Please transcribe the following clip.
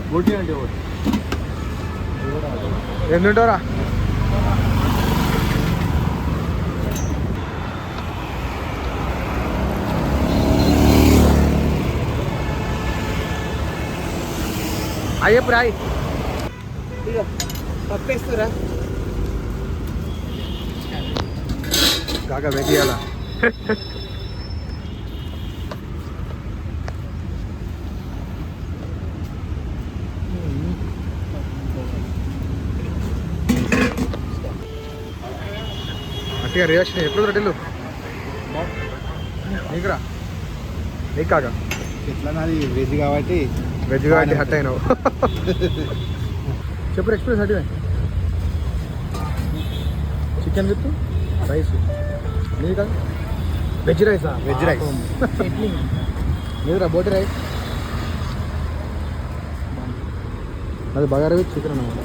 బోటి అంటే ఏం తింటారా? అయ్యప్పుడు రాయి పప్పేస్తారా కాకా వెయ్యాల అట్టిగా రియాక్షన్ ఎప్పుడు రొట్టెలు నీకురా నీకు కాక ఎట్లా నాది వెజ్ కాబట్టి హట్ అయినావు చెప్పు ఎక్స్ప్రెస్ అడిగా చికెన్ విత్ రైస్ నీది కాదు వెజ్ రైసా వెజ్ రైస్ లేదురా బోటి రైస్ అది బగారా విత్ చికెన్ అన్నమాట.